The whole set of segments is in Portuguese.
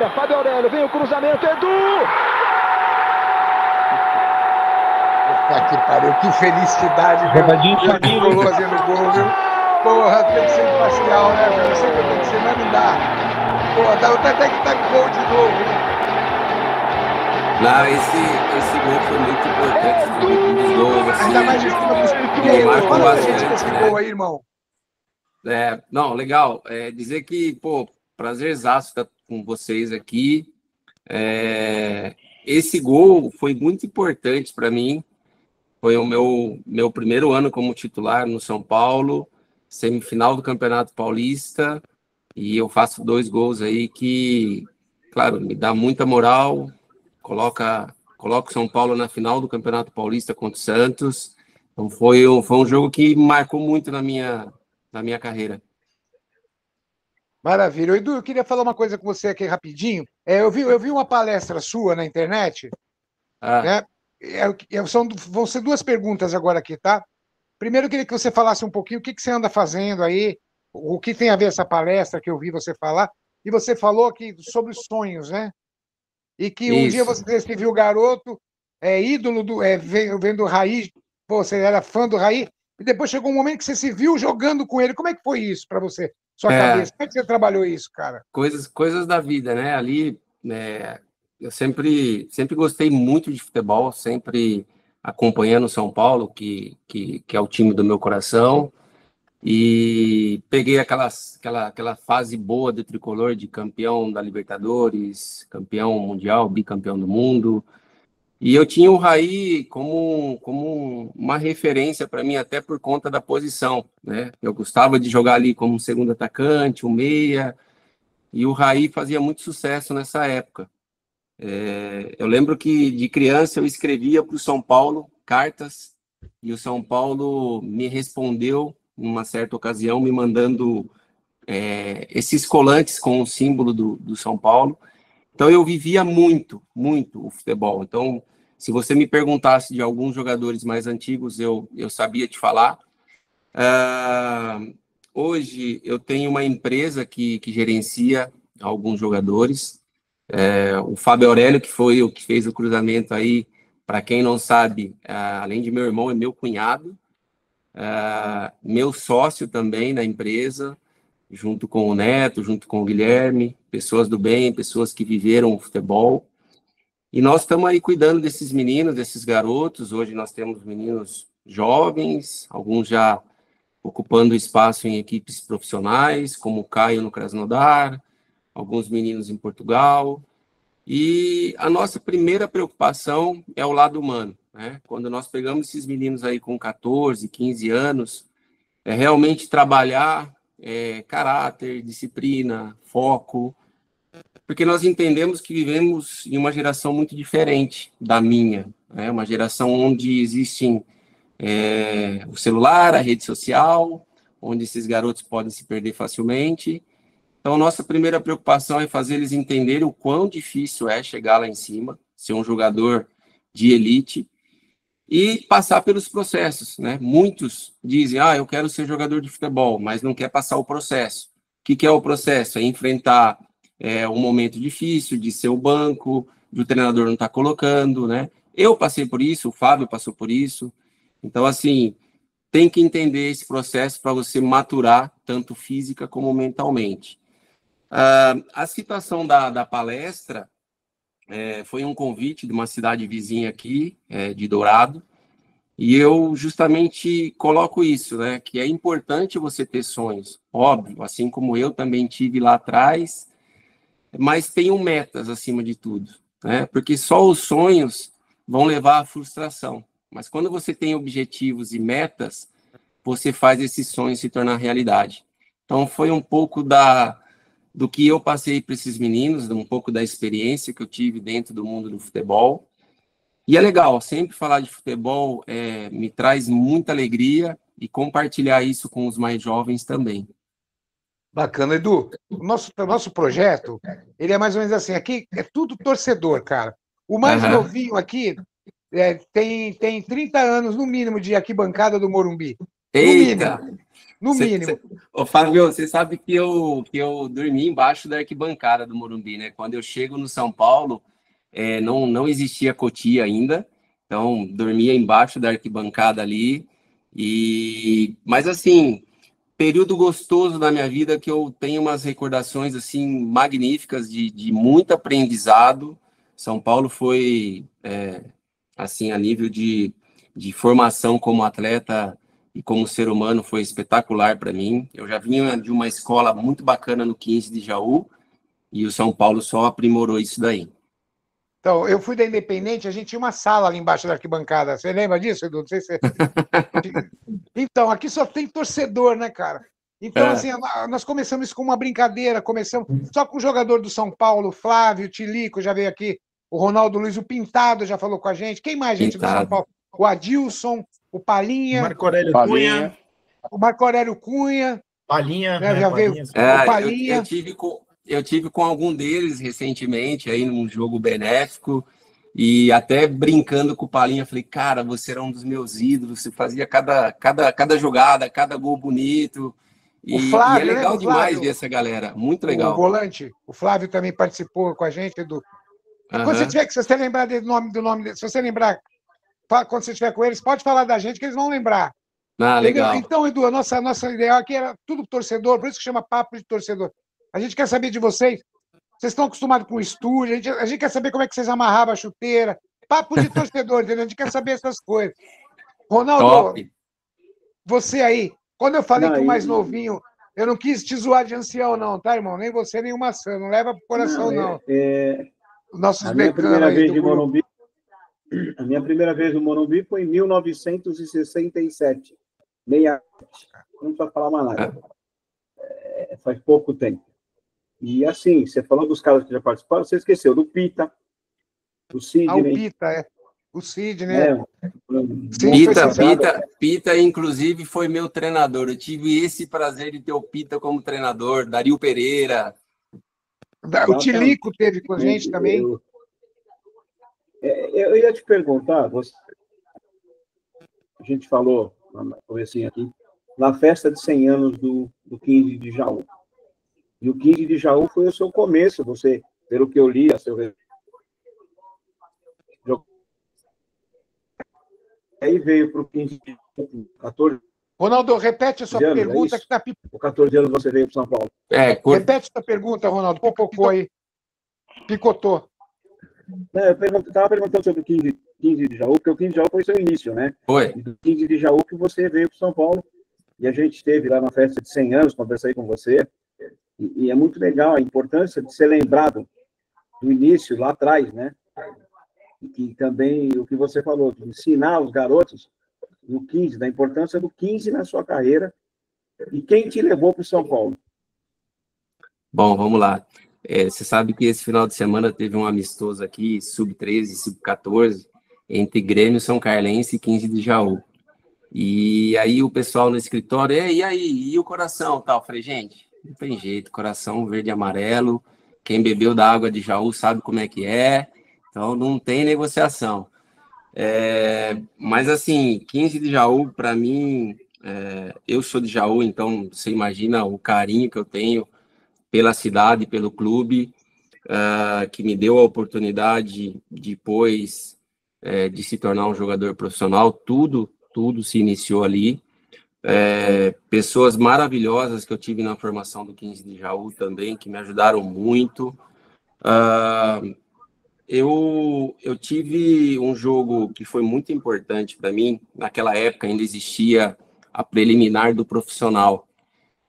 área, Fábio Aurélio, vem o cruzamento, Edu! Puta que pariu, que felicidade, meu. Jogadinho Ele colou fazendo gol, viu? Porra, tem que ser imparcial, né, meu? Eu sei que tem que ser, mas não dá. Porra, dá até que tá gol de novo, hein? Não, esse gol foi muito importante, foi um dos gols, assim, Ainda mais de cima dos pequenos. marcou Fala pra gente bastante, desse né? gol aí, irmão. Não, legal. Dizer que, pô, prazerzaço estar com vocês aqui. Esse gol foi muito importante para mim. Foi o meu primeiro ano como titular no São Paulo, semifinal do Campeonato Paulista, e eu faço 2 gols aí que, claro, me dá muita moral, coloca o São Paulo na final do Campeonato Paulista contra o Santos. Então foi um jogo que marcou muito na minha carreira. Maravilha. Edu, eu queria falar uma coisa com você aqui rapidinho. Eu vi uma palestra sua na internet, né? Vão ser 2 perguntas agora aqui, tá? Primeiro, eu queria que você falasse um pouquinho o que você anda fazendo aí, o que tem a ver essa palestra que eu vi você falar. E você falou aqui sobre os sonhos, né? E que um dia Isso. você se viu garoto, ídolo vendo o Raí, pô, você era fã do Raí, e depois chegou um momento que você se viu jogando com ele. Como é que foi isso para você? Sua cabeça? Como é que você trabalhou isso, cara? Coisas da vida, né? Ali, né, eu sempre gostei muito de futebol, sempre acompanhando o São Paulo, que é o time do meu coração, e peguei aquela fase boa do tricolor, de campeão da Libertadores, campeão mundial, bicampeão do mundo. E eu tinha o Raí como uma referência para mim, até por conta da posição, né? Eu gostava de jogar ali como um segundo atacante, um meia, e o Raí fazia muito sucesso nessa época. Eu lembro que de criança eu escrevia para o São Paulo cartas, e o São Paulo me respondeu numa certa ocasião, me mandando esses colantes com o símbolo do São Paulo. Então eu vivia muito o futebol. Então, se você me perguntasse de alguns jogadores mais antigos, eu sabia te falar. Hoje eu tenho uma empresa que gerencia alguns jogadores. O Fábio Aurélio, que foi o que fez o cruzamento aí, para quem não sabe, além de meu irmão, é meu cunhado, meu sócio também na empresa, junto com o Neto, junto com o Guilherme, pessoas do bem, pessoas que viveram o futebol. E nós estamos aí cuidando desses meninos, desses garotos. Hoje nós temos meninos jovens, alguns já ocupando espaço em equipes profissionais, como o Caio no Krasnodar, alguns meninos em Portugal. E a nossa primeira preocupação é o lado humano, né? Quando nós pegamos esses meninos aí com 14, 15 anos, é realmente trabalhar caráter, disciplina, foco, porque nós entendemos que vivemos em uma geração muito diferente da minha, né? Uma geração onde existem o celular, a rede social, onde esses garotos podem se perder facilmente. Então, nossa primeira preocupação é fazer eles entenderem o quão difícil é chegar lá em cima, ser um jogador de elite e passar pelos processos, né? Muitos dizem, eu quero ser jogador de futebol, mas não quer passar o processo. O que é o processo? É enfrentar um momento difícil de ser o banco, de o treinador não estar colocando, né? Eu passei por isso, o Fábio passou por isso. Então, assim, tem que entender esse processo para você maturar, tanto física como mentalmente. A citação da palestra foi um convite de uma cidade vizinha aqui, de Dourado, e eu justamente coloco isso, né, que é importante você ter sonhos, óbvio, assim como eu também tive lá atrás, mas tenham metas acima de tudo, né, porque só os sonhos vão levar à frustração, mas quando você tem objetivos e metas, você faz esses sonhos se tornar realidade. Então foi um pouco do que eu passei para esses meninos, um pouco da experiência que eu tive dentro do mundo do futebol. E é legal, sempre falar de futebol me traz muita alegria e compartilhar isso com os mais jovens também. Bacana, Edu. O nosso projeto, ele é mais ou menos assim, aqui é tudo torcedor, cara. O mais novinho aqui tem 30 anos, no mínimo, de arquibancada do Morumbi. No Eita! mínimo. no mínimo. Ô, Fábio, você sabe que eu dormi embaixo da arquibancada do Morumbi, né? Quando eu chego no São Paulo, não existia Cotia ainda, então dormia embaixo da arquibancada ali. Mas assim, período gostoso na minha vida que eu tenho umas recordações assim magníficas de muito aprendizado. São Paulo foi assim a nível de formação como atleta e como ser humano foi espetacular para mim. Eu já vinha de uma escola muito bacana no 15 de Jaú e o São Paulo só aprimorou isso daí. Então, eu fui da Independente, a gente tinha uma sala ali embaixo da arquibancada. Você lembra disso, Edu? Não sei se você... Então, aqui só tem torcedor, né, cara? Então, assim, nós começamos isso com uma brincadeira, começamos só com o jogador do São Paulo, Flávio, Tilico, já veio aqui, o Ronaldo Luiz, o Pintado já falou com a gente. Quem mais, gente, do São Paulo? O Adilson, o Palinha. Marco Aurélio Cunha. O Marco Aurélio Cunha. Palinha, né, já veio Palinha. o Palinha. Eu tive com algum deles recentemente, aí num jogo benéfico, e até brincando com o Palinha, falei, cara, você era um dos meus ídolos, você fazia cada jogada, cada gol bonito, e é legal demais ver essa galera, muito legal. O volante, o Flávio também participou com a gente, Edu. Quando você tiver, se você lembrar do nome dele, se você lembrar, quando você estiver com eles, pode falar da gente, que eles vão lembrar. Legal. Então, Edu, a nossa ideal aqui era tudo torcedor, por isso que chama Papo de Torcedor. A gente quer saber de vocês. Vocês estão acostumados com o estúdio, a gente quer saber como é que vocês amarravam a chuteira. Papo de torcedor, entendeu? A gente quer saber essas coisas. Ronaldo, Top. Você aí, quando eu falei que o mais novinho, eu não quis te zoar de ancião, não, tá, irmão? Nem você, nem o Maçã. Não leva pro coração, não. Nossos a minha primeira vez de Morumbi, a minha primeira vez no Morumbi foi em 1967. Não precisa falar mais nada. Faz pouco tempo. E assim, você falou dos caras que já participaram, você esqueceu do Pita, do Sidney. O Pita, O Sidney. Pita, inclusive, foi meu treinador. Eu tive esse prazer de ter o Pita como treinador. Dario Pereira. O Tilico teve com a gente também. Eu ia te perguntar, a gente falou, comecinho aqui, na festa de 100 anos do 15 de Jaú. E o 15 de Jaú foi o seu começo, você, pelo que eu li, aí veio para o 15 de 14. Ronaldo, repete a sua pergunta que está com 14 anos você veio para São Paulo. Repete a sua pergunta, Ronaldo. Popocou aí. Picotou. Eu estava perguntando sobre o 15 de Jaú, porque o 15 de Jaú foi o seu início, né? Foi. E do 15 de Jaú que você veio para São Paulo. E a gente esteve lá na festa de 100 anos, conversei com você. E é muito legal a importância de ser lembrado do início, lá atrás, né? E também o que você falou, de ensinar os garotos no 15, da importância do 15 na sua carreira. E quem te levou para o São Paulo? Bom, vamos lá. Você sabe que esse final de semana teve um amistoso aqui, sub-13, sub-14, entre Grêmio, São Carlense e 15 de Jaú. E aí o pessoal no escritório, e aí, e o coração tal? Eu falei, gente, não tem jeito, coração verde e amarelo, quem bebeu da água de Jaú sabe como é que é, então não tem negociação. Mas assim, 15 de Jaú, para mim, eu sou de Jaú, então você imagina o carinho que eu tenho pela cidade, pelo clube, que me deu a oportunidade depois de se tornar um jogador profissional, tudo se iniciou ali. Pessoas maravilhosas que eu tive na formação do 15 de Jaú também, que me ajudaram muito. Eu tive um jogo que foi muito importante para mim. Naquela época ainda existia a preliminar do profissional.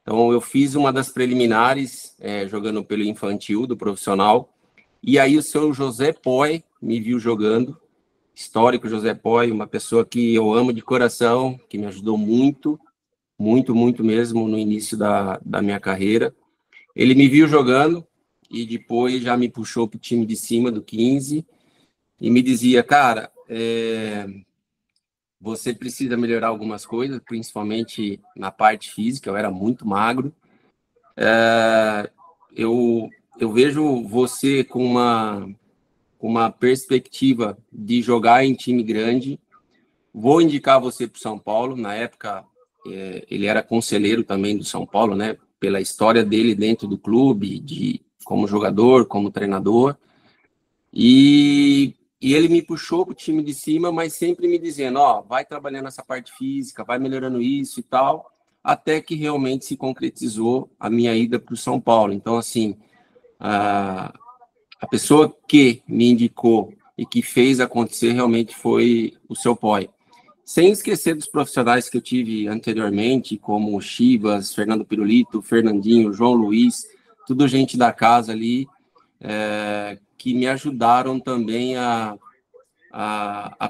Então, eu fiz uma das preliminares, jogando pelo infantil do profissional, e aí o seu José Poi me viu jogando, histórico José Poi, uma pessoa que eu amo de coração, que me ajudou muito, muito, muito mesmo no início da minha carreira. Ele me viu jogando e depois já me puxou para o time de cima do 15 e me dizia, cara, você precisa melhorar algumas coisas, principalmente na parte física, eu era muito magro. Eu vejo você com uma perspectiva de jogar em time grande. Vou indicar você para o São Paulo. Na época, ele era conselheiro também do São Paulo, né? Pela história dele dentro do clube, como jogador, como treinador. E ele me puxou para o time de cima, mas sempre me dizendo, vai trabalhando essa parte física, vai melhorando isso e tal, até que realmente se concretizou a minha ida para o São Paulo. Então, assim, a pessoa que me indicou e que fez acontecer realmente foi o seu Poi. Sem esquecer dos profissionais que eu tive anteriormente, como o Chivas, Fernando Pirulito, Fernandinho, João Luiz, tudo gente da casa ali, que me ajudaram também a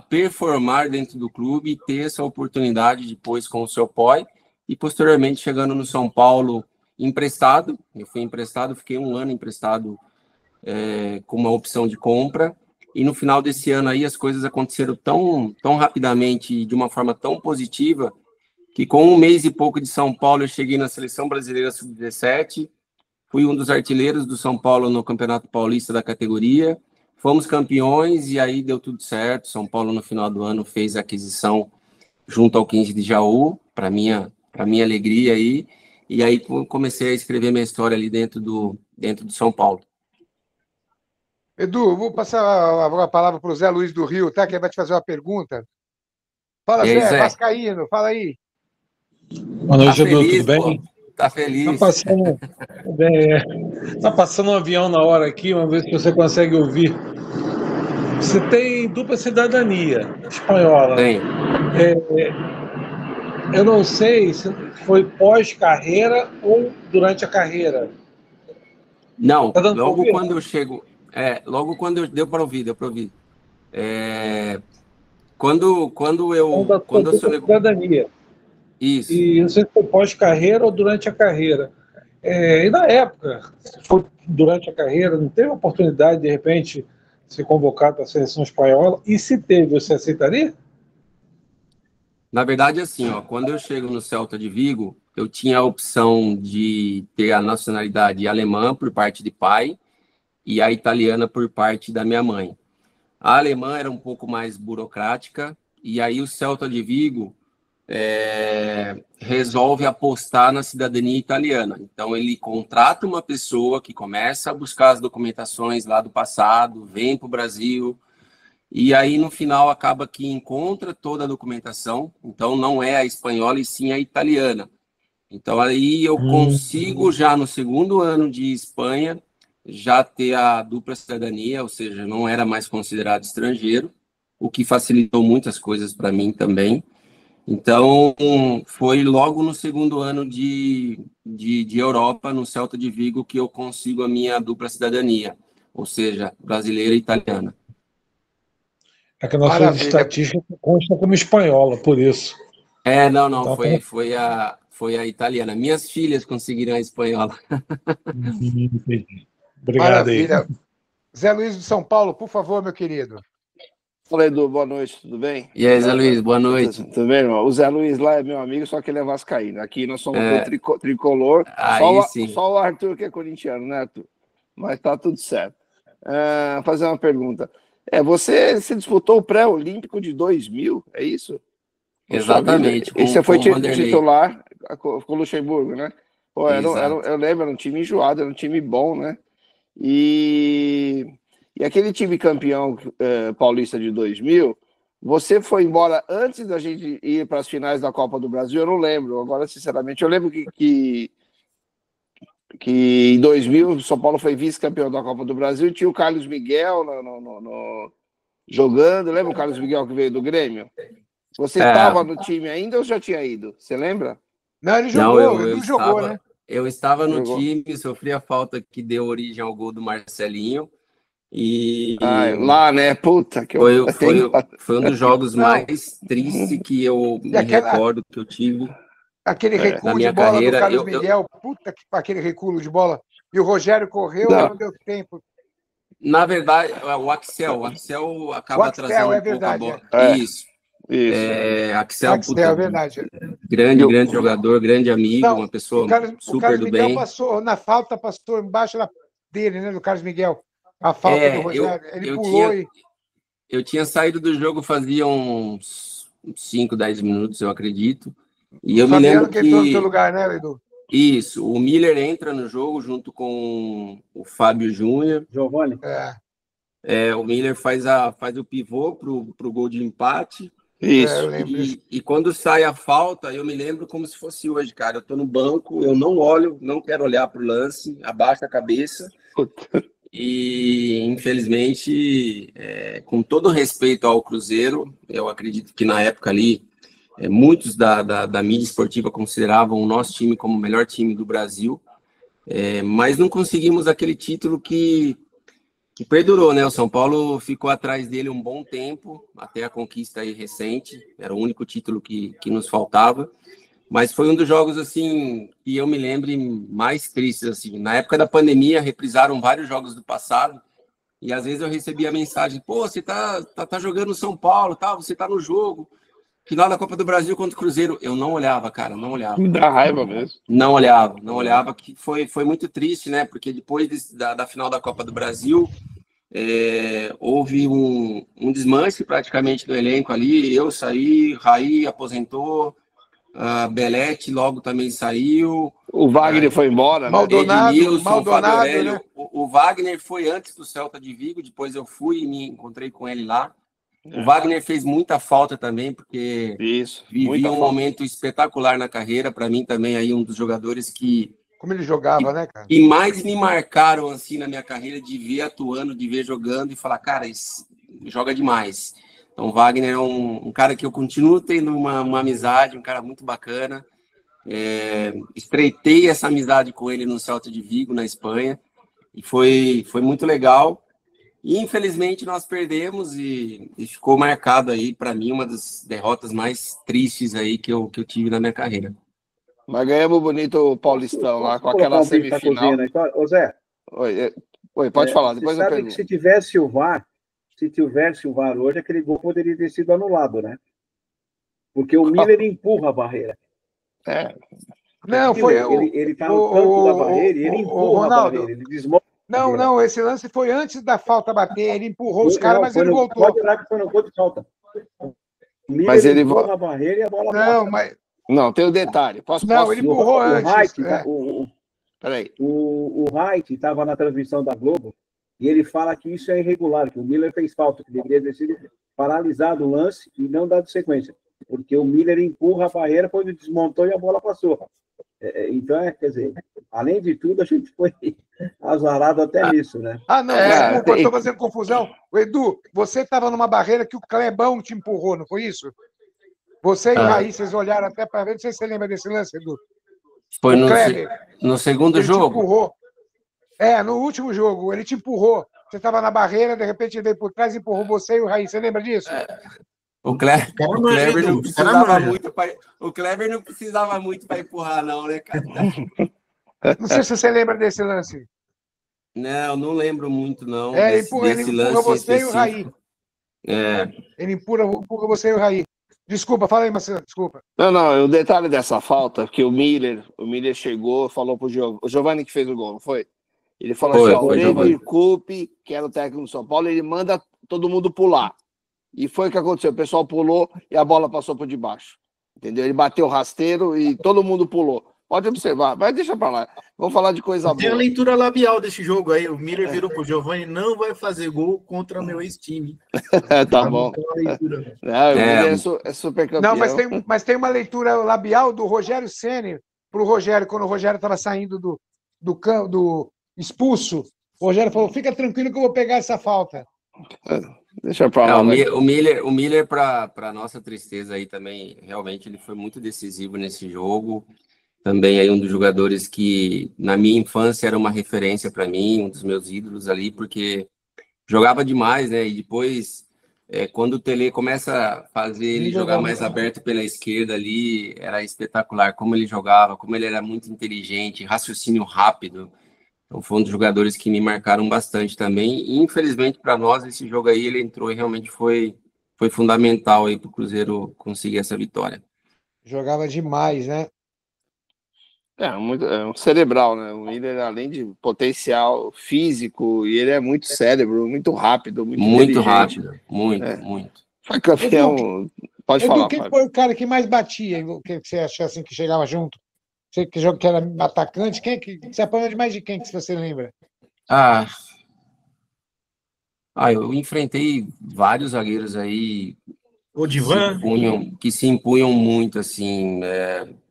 performar dentro do clube e ter essa oportunidade depois com o seu Poi, e posteriormente chegando no São Paulo emprestado. Eu fui emprestado, fiquei 1 ano emprestado com uma opção de compra, e no final desse ano aí as coisas aconteceram tão rapidamente e de uma forma tão positiva, que com 1 mês e pouco de São Paulo eu cheguei na Seleção Brasileira Sub-17, fui um dos artilheiros do São Paulo no Campeonato Paulista da categoria, fomos campeões e aí deu tudo certo. São Paulo no final do ano fez a aquisição junto ao 15 de Jaú, para minha alegria aí, e aí comecei a escrever minha história ali dentro do São Paulo. Edu, vou passar a palavra para o Zé Luiz do Rio, tá? Que ele vai te fazer uma pergunta. Fala, aí, Zé, vascaíno, fala aí. Boa noite, Edu, tudo bem? Tá feliz? Tá passando um avião na hora aqui, vamos ver se você consegue ouvir. Você tem dupla cidadania espanhola. Tenho. Eu não sei se foi pós-carreira ou durante a carreira. Não, Tá dando logo pra ouvir? quando eu chego... logo quando eu... Deu para ouvir. Quando eu sou... Cidadania. Isso. E não sei se foi pós-carreira ou durante a carreira. E na época, se foi durante a carreira, não teve oportunidade, de repente, de ser convocado para a seleção espanhola? E se teve, você aceitaria? Na verdade, assim, quando eu chego no Celta de Vigo, eu tinha a opção de ter a nacionalidade alemã por parte de pai e a italiana por parte da minha mãe. A alemã era um pouco mais burocrática, e aí o Celta de Vigo resolve apostar na cidadania italiana. Então, ele contrata uma pessoa que começa a buscar as documentações lá do passado, vem para o Brasil, e aí, no final, acaba que encontra toda a documentação. Então, não é a espanhola, e sim a italiana. Então, aí eu consigo, já no 2º ano de Espanha, já ter a dupla cidadania, ou seja, não era mais considerado estrangeiro, o que facilitou muitas coisas para mim também. Então, foi logo no 2º ano de Europa, no Celta de Vigo, que eu consigo a minha dupla cidadania, ou seja, brasileira e italiana. É que a nossa estatística consta como espanhola, por isso. Não, Então, foi a italiana. Minhas filhas conseguiram a espanhola. Obrigado aí. Maravilha. Zé Luiz de São Paulo, por favor, meu querido. Fala, Edu, boa noite, tudo bem? E aí, Zé Luiz, boa noite. Tudo bem, irmão? O Zé Luiz lá é meu amigo, só que ele é vascaíno. Aqui nós somos do tricolor. Só o Arthur que é corintiano, né, Arthur? Mas tá tudo certo. Fazer uma pergunta. Você disputou o pré-olímpico de 2000, é isso? Exatamente. E você foi titular com o Luxemburgo, né? Pô, eu lembro, era um time enjoado, era um time bom, né? E aquele time campeão paulista de 2000, você foi embora antes da gente ir para as finais da Copa do Brasil? Eu não lembro. Agora, sinceramente, eu lembro que em 2000 o São Paulo foi vice-campeão da Copa do Brasil e tinha o Carlos Miguel jogando. Lembra o Carlos Miguel que veio do Grêmio? Você estava no time ainda ou já tinha ido? Você lembra? Não, ele jogou, ele jogou, né? Eu estava no time, sofri a falta que deu origem ao gol do Marcelinho. Lá, né? Puta que foi um dos jogos mais tristes que eu me recordo que eu tive. Aquele recuo de bola do Carlos Miguel, puta que aquele recuo de bola. E o Rogério correu, não deu tempo. Na verdade, o Axel acaba trazendo um pouco a bola. Isso. Axel, é verdade. Grande jogador, grande amigo, uma pessoa super do bem. Passou embaixo dele, né, do Carlos Miguel. A falta do Rogério. Ele pulou Eu tinha saído do jogo fazia uns 5, 10 minutos, eu acredito. E eu me lembro que entrou no seu lugar, né, Edu? Isso, o Miller entra no jogo junto com o Fábio Júnior. Giovanni. O Miller faz o pivô pro gol de empate. Isso. Eu lembro disso. E quando sai a falta, eu me lembro como se fosse hoje, cara. Eu tô no banco, eu não olho, não quero olhar pro lance, abaixo a cabeça. E, infelizmente, com todo respeito ao Cruzeiro, eu acredito que na época ali, muitos da mídia esportiva consideravam o nosso time como o melhor time do Brasil, mas não conseguimos aquele título que perdurou, né? O São Paulo ficou atrás dele um bom tempo, até a conquista aí recente, era o único título que nos faltava, mas foi um dos jogos, assim, que eu me lembre mais tristes, assim. Na época da pandemia, reprisaram vários jogos do passado, e às vezes eu recebia a mensagem, pô, você tá jogando no São Paulo, tá? Você tá no jogo, final da Copa do Brasil contra o Cruzeiro. Eu não olhava, cara, não olhava. Me dá raiva mesmo. Não olhava, que foi muito triste, né? Porque depois da final da Copa do Brasil, houve um desmanche praticamente do elenco ali. Eu saí, Raí aposentou, Belete logo também saiu. O Wagner foi embora, né? Maldonado, Edmilson, Fábio Aurélio. Né? O Wagner foi antes do Celta de Vigo, depois eu fui e me encontrei com ele lá. O Wagner fez muita falta também, porque vivia um momento espetacular na carreira. Para mim também aí um dos jogadores como ele jogava, né, cara? E mais me marcaram assim na minha carreira, de ver atuando, de ver jogando e falar, cara, esse joga demais. Então o Wagner é um cara que eu continuo tendo uma amizade, um cara muito bacana. Estreitei essa amizade com ele no Celta de Vigo, na Espanha, e foi muito legal. E, infelizmente, nós perdemos e ficou marcado aí, para mim, uma das derrotas mais tristes aí que eu tive na minha carreira. Mas ganhamos bonito o Paulistão lá, com aquela semifinal. Ô, Zé. Oi, pode falar, depois eu pergunto. Que se tivesse o VAR hoje, aquele gol poderia ter sido anulado, né? Porque o Miller empurra a barreira. Não, foi... Ele tá no canto da barreira e ele empurra a barreira, ele desmonta. Não, esse lance foi antes da falta bater, ele empurrou os caras, mas ele voltou. Pode olhar que foi no gol de falta. Mas ele empurra a barreira e a bola não, mas... Não, tem o detalhe. Ele empurrou antes. Peraí. O Wright estava na transmissão da Globo e ele fala que isso é irregular, que o Miller fez falta, que deveria ter sido paralisado o lance e não dado sequência. Porque o Miller empurra a barreira, depois ele desmontou e a bola passou. Então, quer dizer, além de tudo, a gente foi azarado até nisso, né? Não, desculpa, eu estou fazendo confusão. Edu, você estava numa barreira que o Clebão te empurrou, não foi isso? Você e o Raí, vocês olharam até para ver, não sei se você lembra desse lance, Edu. Foi no segundo jogo? Te empurrou. No último jogo, ele te empurrou. Você estava na barreira, de repente ele veio por trás e empurrou você e o Raí. Você lembra disso? O Kleber não precisava muito para empurrar, não, né, cara? Não sei se você lembra desse lance. Não lembro muito, não. Ele empurra você e o Raí. Ele empurra você e o Raí. Desculpa, fala aí, Marcelo, desculpa. Não, o detalhe dessa falta, que o Miller chegou, falou pro o Giovanni que fez o gol, não foi? Ele falou assim, o David Coupe, que era o técnico do São Paulo, ele manda todo mundo pular. E foi o que aconteceu, o pessoal pulou e a bola passou por debaixo. Entendeu? Ele bateu rasteiro e todo mundo pulou. Pode observar, mas deixa pra lá. Vamos falar de coisa boa. Tem a leitura labial desse jogo aí. O Miller virou pro Giovanni, não vai fazer gol contra meu ex-time. Tá bom. É super campeão. Não, mas tem uma leitura labial do Rogério Ceni pro Rogério, quando o Rogério estava saindo do expulso. O Rogério falou, fica tranquilo que eu vou pegar essa falta. Deixa pra lá. O Miller, para nossa tristeza aí também, realmente ele foi muito decisivo nesse jogo. Também aí um dos jogadores que na minha infância era uma referência para mim, um dos meus ídolos ali, porque jogava demais, né? E depois, quando o Tele começa a fazer ele jogar mais aberto pela esquerda ali, era espetacular como ele jogava, como ele era muito inteligente, raciocínio rápido. Então foi um dos jogadores que me marcaram bastante também. E, infelizmente, para nós, esse jogo aí, ele entrou e realmente foi fundamental aí para o Cruzeiro conseguir essa vitória. Jogava demais, né? É um cerebral, né? O Miller, além de potencial físico, e ele é muito cérebro, muito rápido, muito rápido, muito. Foi campeão Pode Edu, falar, quem Fábio. foi o cara que mais batia? O que você achou assim que chegava junto? Você que era atacante, você apanhou de mais de quem que você lembra? Eu enfrentei vários zagueiros aí O Divan. que se impunham muito, assim,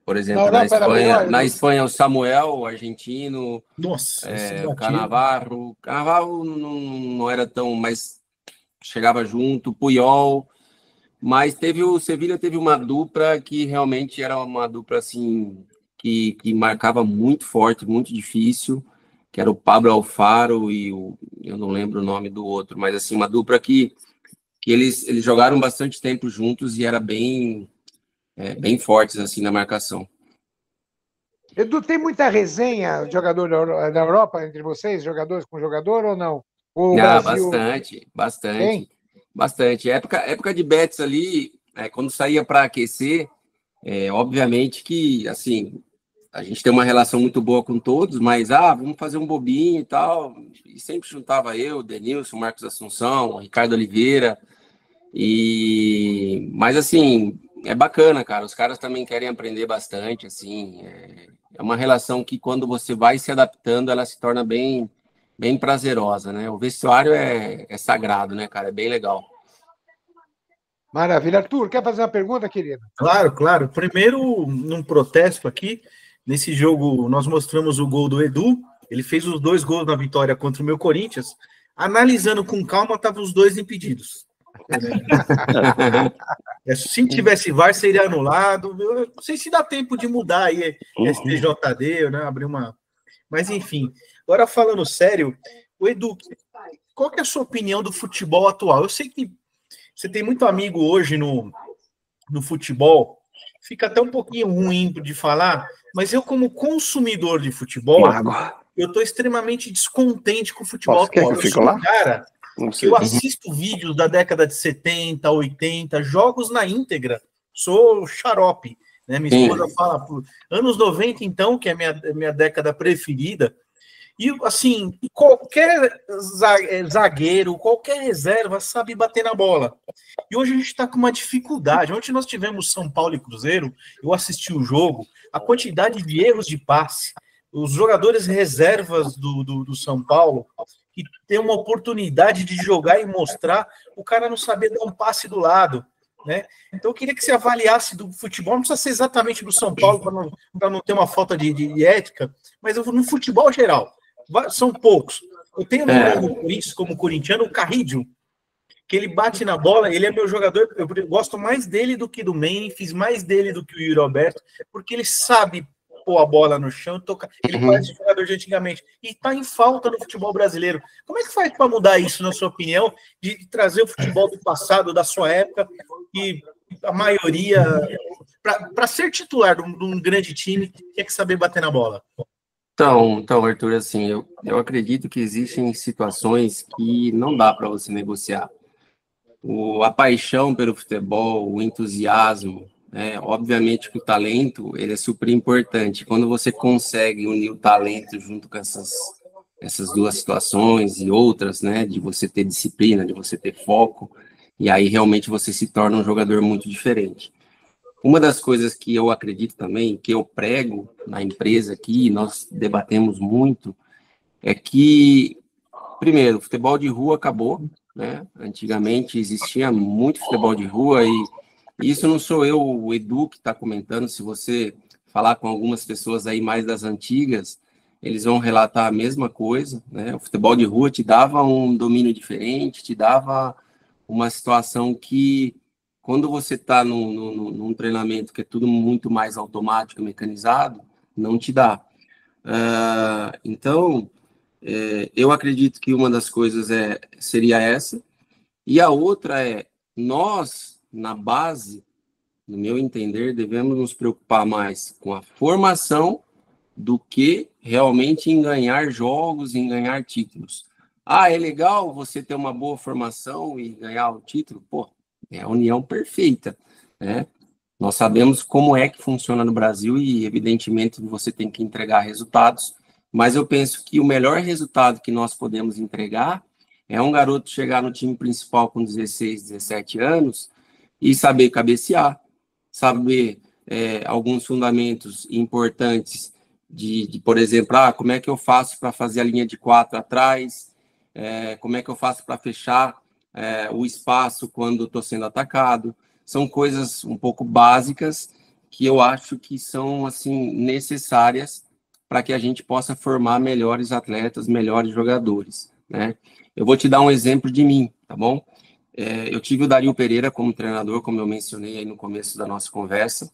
por exemplo, Na Europa era melhor, na Espanha, o Samuel, o argentino, Nossa, o Cannavaro não era tão, mas chegava junto, Puyol, mas o Sevilla teve uma dupla que realmente era uma dupla, assim, que marcava muito forte, muito difícil, que era o Pablo Alfaro e eu não lembro o nome do outro, mas assim, uma dupla que eles jogaram bastante tempo juntos e era bem fortes assim na marcação. Edu, tem muita resenha de jogador da Europa entre vocês, jogadores com jogador ou não? O Brasil... Bastante. Época de Betis ali, quando saía para aquecer, obviamente que assim a gente tem uma relação muito boa com todos, mas vamos fazer um bobinho e tal, e sempre juntava eu, Denilson, Marcos Assunção, Ricardo Oliveira, mas assim, é bacana, cara, os caras também querem aprender bastante, assim, é uma relação que quando você vai se adaptando, ela se torna bem prazerosa, né? O vestuário é sagrado, né, cara? É bem legal. Maravilha. Arthur, quer fazer uma pergunta, querido? Claro. Primeiro, num protesto aqui, nesse jogo nós mostramos o gol do Edu, ele fez os 2 gols na vitória contra o meu Corinthians, analisando com calma, estavam os 2 impedidos. Se tivesse VAR, seria anulado. Eu não sei se dá tempo de mudar aí STJD, né? Abrir uma... Mas, enfim. Agora, falando sério, o Edu, qual que é a sua opinião do futebol atual? Eu sei que você tem muito amigo hoje no futebol, fica até um pouquinho ruim de falar, mas eu, como consumidor de futebol, eu estou extremamente descontente com o futebol atual. Eu sou um cara que eu assisto vídeos da década de 70, 80, jogos na íntegra, sou xarope, né? Minha esposa fala por anos 90, então, que é minha década preferida, e assim, qualquer zagueiro, qualquer reserva sabe bater na bola. E hoje a gente está com uma dificuldade. Ontem nós tivemos São Paulo e Cruzeiro, eu assisti o jogo, a quantidade de erros de passe, os jogadores reservas do São Paulo, que tem uma oportunidade de jogar e mostrar, o cara não saber dar um passe do lado, né? Então eu queria que você avaliasse do futebol, não precisa ser exatamente do São Paulo, para não ter uma falta de ética, mas no futebol geral, são poucos. Eu tenho no Corinthians, como corintiano, o Carrídio, que ele bate na bola, ele é meu jogador, eu gosto mais dele do que do Memphis, mais dele do que o Yuri Alberto, porque ele sabe pôr a bola no chão, ele parece jogador de antigamente, e está em falta no futebol brasileiro. Como é que faz para mudar isso, na sua opinião, de trazer o futebol do passado, da sua época, e a maioria, para ser titular de um grande time, tem que saber bater na bola? Então, Arthur, assim, eu acredito que existem situações que não dá para você negociar. A paixão pelo futebol, o entusiasmo, obviamente que o talento, ele é super importante. Quando você consegue unir o talento junto com essas duas situações e outras, né, de você ter disciplina, de você ter foco, e aí realmente você se torna um jogador muito diferente. Uma das coisas que eu acredito também, que eu prego na empresa aqui, nós debatemos muito, é que, primeiro, o futebol de rua acabou, né? Antigamente existia muito futebol de rua e isso não sou eu, o Edu, que está comentando. Se você falar com algumas pessoas aí mais das antigas, eles vão relatar a mesma coisa, né? O futebol de rua te dava um domínio diferente, te dava uma situação que, quando você está num treinamento que é tudo muito mais automático, mecanizado, não te dá. Então, eu acredito que uma das coisas seria essa, e a outra nós, na base, no meu entender, devemos nos preocupar mais com a formação do que realmente em ganhar jogos, em ganhar títulos. É legal você ter uma boa formação e ganhar o título? Pô, é a união perfeita, né? Nós sabemos como é que funciona no Brasil e, evidentemente, você tem que entregar resultados, mas eu penso que o melhor resultado que nós podemos entregar é um garoto chegar no time principal com 16, 17 anos, e saber cabecear, saber alguns fundamentos importantes por exemplo, como é que eu faço para fazer a linha de 4 atrás, como é que eu faço para fechar o espaço quando estou sendo atacado. São coisas um pouco básicas que eu acho que são assim necessárias para que a gente possa formar melhores atletas, melhores jogadores, né? Eu vou te dar um exemplo de mim, tá bom? Eu tive o Dario Pereira como treinador, como eu mencionei aí no começo da nossa conversa.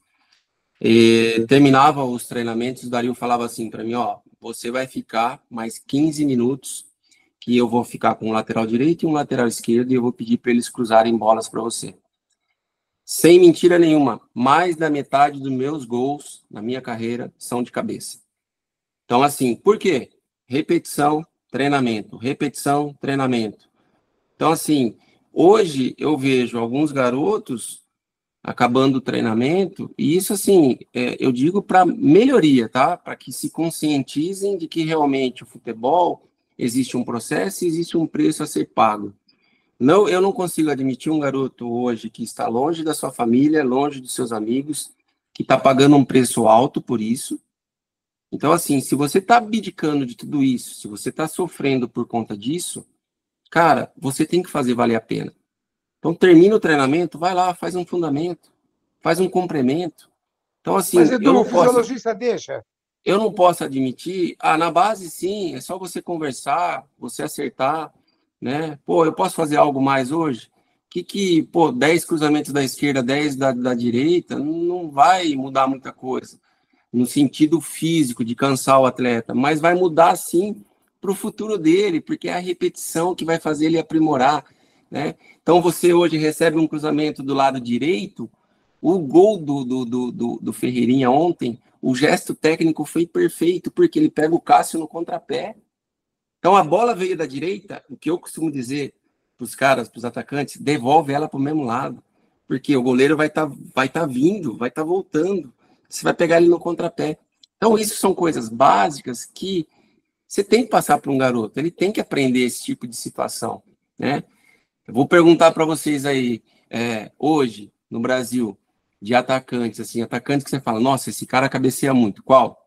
E terminava os treinamentos, o Dario falava assim para mim, você vai ficar mais 15 minutos que eu vou ficar com um lateral direito e um lateral esquerdo e eu vou pedir para eles cruzarem bolas para você. Sem mentira nenhuma, mais da metade dos meus gols na minha carreira são de cabeça. Então, assim, por quê? Repetição, treinamento, repetição, treinamento. Então, assim, hoje eu vejo alguns garotos acabando o treinamento, e isso, assim, eu digo para melhoria, tá? Para que se conscientizem de que realmente o futebol existe um processo e existe um preço a ser pago. Não, eu não consigo admitir um garoto hoje que está longe da sua família, longe dos seus amigos, que está pagando um preço alto por isso. Então, assim, se você está abdicando de tudo isso, se você está sofrendo por conta disso, cara, você tem que fazer valer a pena. Então, termina o treinamento, vai lá, faz um fundamento, faz um complemento. Então, assim, mas, Edu, o fisiologista deixa? Eu não posso admitir, na base, sim, é só você conversar, você acertar, né? Pô, eu posso fazer algo mais hoje? 10 cruzamentos da esquerda, 10 da direita, não vai mudar muita coisa, no sentido físico, de cansar o atleta, mas vai mudar, sim, para o futuro dele, porque é a repetição que vai fazer ele aprimorar, né? Então, você hoje recebe um cruzamento do lado direito, o gol do Ferreirinha ontem, o gesto técnico foi perfeito, porque ele pega o Cássio no contrapé. Então, a bola veio da direita, o que eu costumo dizer para os caras, para os atacantes, devolve ela para o mesmo lado, porque o goleiro vai tá vindo, vai estar voltando, você vai pegar ele no contrapé. Então, isso são coisas básicas que você tem que passar para um garoto, ele tem que aprender esse tipo de situação, né? Eu vou perguntar para vocês aí, hoje, no Brasil, de atacantes, assim, atacantes que você fala, nossa, esse cara cabeceia muito, qual?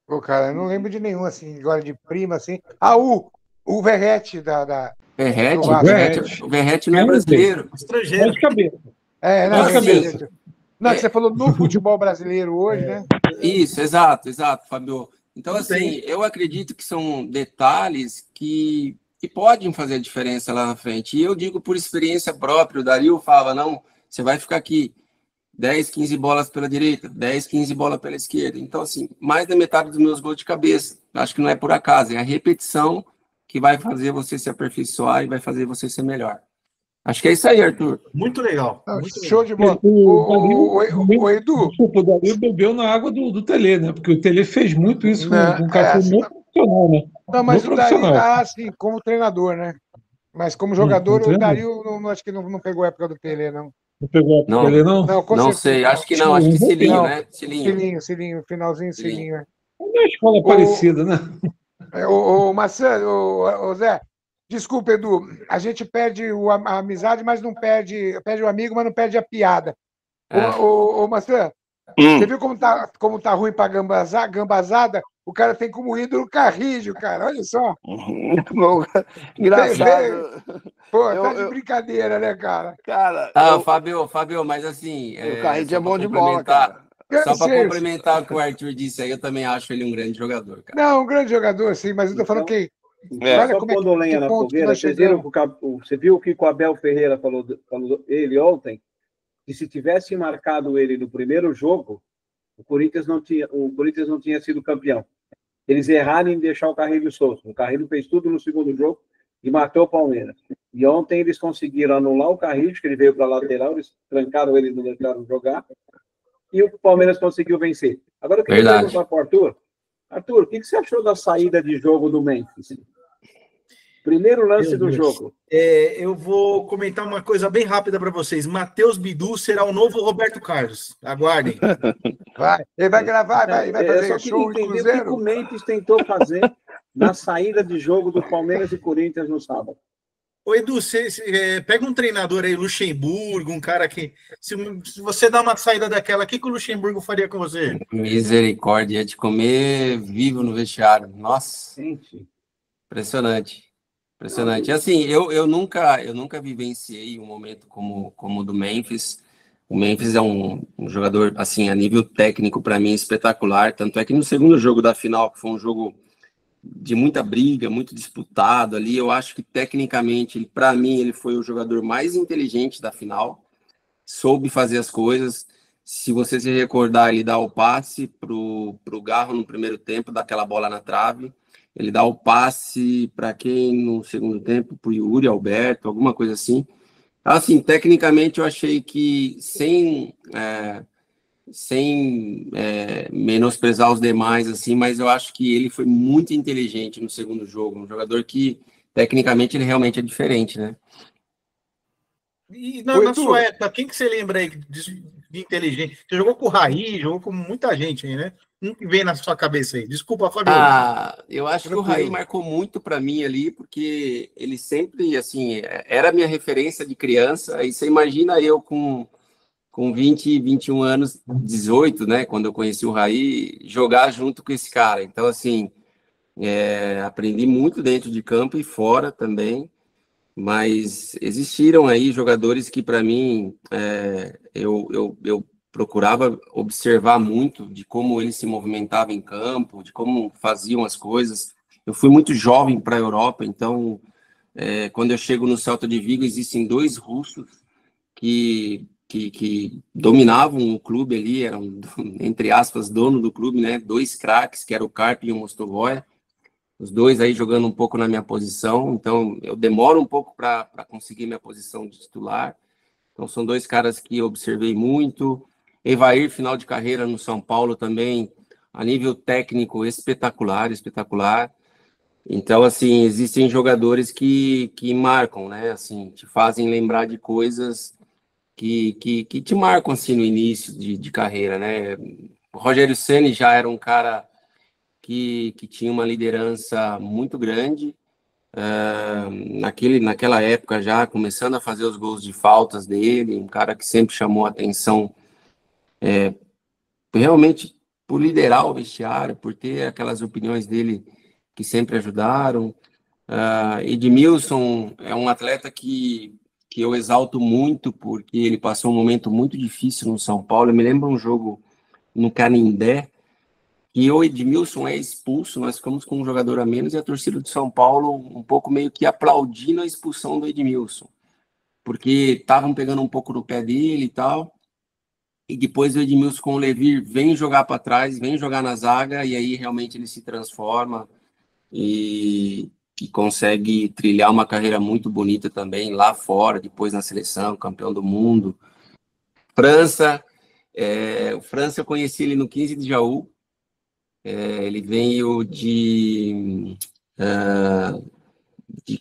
Pô, cara, eu não lembro de nenhum, assim, agora de prima, assim. O Verrete da o Verrete não é brasileiro. Estrangeiro. De cabeça. Não, de cabeça. Não, que você falou no futebol brasileiro hoje, né? Isso, exato, Fabio. Então, assim, eu acredito que são detalhes que podem fazer a diferença lá na frente. E eu digo por experiência própria, o Dario falava, não, você vai ficar aqui 10, 15 bolas pela direita, 10, 15 bolas pela esquerda. Então, assim, mais da metade dos meus gols de cabeça. Acho que não é por acaso, é a repetição que vai fazer você se aperfeiçoar e vai fazer você ser melhor. Acho que é isso aí, Arthur. Muito legal. Show de bola. O Edu. Desculpa, o Dario bebeu na água do Tele, né? Porque o Tele fez muito isso com um cara muito profissional, né? Não, mas o Dario assim, como treinador, né? Mas como jogador, o Dario acho que não pegou a época do Tele, não. Não pegou a época do Tele, não? Não sei, acho que não. Acho que Cilinho, né? Cilinho, finalzinho Cilinho. É uma escola parecida, né? Ô Zé, desculpa, Edu, a gente perde a amizade, mas não perde o amigo, mas não perde a piada. Ô Maçã, você viu como tá ruim pra gambazada? O cara tem como ídolo o Carrijo, cara, olha só. Engraçado. Pô, tá de brincadeira, né, cara? Fábio, mas assim... O Carrijo é bom de bola, cara. Só para complementar o que o Arthur disse aí, eu também acho ele um grande jogador, cara. Não, um grande jogador, sim, mas eu tô falando que... Olha como pondo lenha na fogueira, você viu o que o Abel Ferreira falou ele ontem? Que se tivesse marcado ele no primeiro jogo, o Corinthians não tinha sido campeão. Eles erraram em deixar o Carrilho solto. O Carrilho fez tudo no segundo jogo e matou o Palmeiras. E ontem eles conseguiram anular o Carrilho, que ele veio para a lateral, eles trancaram ele e não deixaram jogar, e o Palmeiras conseguiu vencer. Agora eu queria perguntar para o Arthur. Arthur, o que você achou da saída de jogo do Memphis? Primeiro lance do jogo. Eu vou comentar uma coisa bem rápida para vocês. Matheus Bidu será o novo Roberto Carlos. Aguardem. Ele vai gravar, vai fazer show em Cruzeiro. O que o Memphis tentou fazer na saída de jogo do Palmeiras e Corinthians no sábado. Ô, Edu, pega um treinador aí, Luxemburgo, um cara que... Se você dá uma saída daquela, o que o Luxemburgo faria com você? Misericórdia, ia te comer vivo no vestiário. Nossa, Gente, impressionante. Impressionante. Assim, eu nunca vivenciei um momento como o do Memphis. O Memphis é um jogador, assim, a nível técnico, para mim, espetacular. Tanto é que no segundo jogo da final, que foi um jogo de muita briga, muito disputado ali, eu acho que tecnicamente, para mim, ele foi o jogador mais inteligente da final, soube fazer as coisas. Se você se recordar, ele dá o passe pro Garro no primeiro tempo, daquela bola na trave, ele dá o passe para quem no segundo tempo, pro Yuri Alberto, alguma coisa assim. Assim, tecnicamente eu achei que sem menosprezar os demais, assim, mas eu acho que ele foi muito inteligente no segundo jogo, um jogador que, tecnicamente, ele realmente é diferente, né? E na sua época, quem que você lembra aí de inteligente? Você jogou com o Raí, jogou com muita gente aí, né? Um que vem na sua cabeça aí. Desculpa, Fabio. Eu acho que o Raí marcou muito para mim ali, porque ele sempre, assim, era a minha referência de criança, aí você imagina eu com 20, 21 anos, 18, né, quando eu conheci o Raí, jogar junto com esse cara. Então, assim, aprendi muito dentro de campo e fora também, mas existiram aí jogadores que, para mim, eu procurava observar muito de como eles se movimentavam em campo, de como faziam as coisas. Eu fui muito jovem para a Europa, então, quando eu chego no Celta de Vigo, existem 2 russos que dominavam o clube ali, eram, entre aspas, dono do clube, né? 2 craques, que era o Karp e o Mostovoy, os 2 aí jogando um pouco na minha posição, então eu demoro um pouco para conseguir minha posição de titular. Então são 2 caras que eu observei muito. Evair, final de carreira no São Paulo também, a nível técnico, espetacular. Então, assim, existem jogadores que marcam, né? Assim, te fazem lembrar de coisas que te marcam assim no início de carreira, né? O Rogério Ceni já era um cara que tinha uma liderança muito grande, naquela época já começando a fazer os gols de faltas dele, um cara que sempre chamou a atenção realmente por liderar o vestiário, por ter aquelas opiniões dele que sempre ajudaram. Edmilson é um atleta que eu exalto muito, porque ele passou um momento muito difícil no São Paulo. Eu me lembro um jogo no Canindé, que o Edmilson é expulso, nós ficamos com um jogador a menos, e a torcida do São Paulo um pouco meio que aplaudindo a expulsão do Edmilson, porque estavam pegando um pouco no pé dele e tal, e depois o Edmilson com o Levir vem jogar para trás, vem jogar na zaga, e aí realmente ele se transforma e consegue trilhar uma carreira muito bonita também lá fora, depois na seleção, campeão do mundo. França eu conheci ele no 15 de Jaú, ele veio de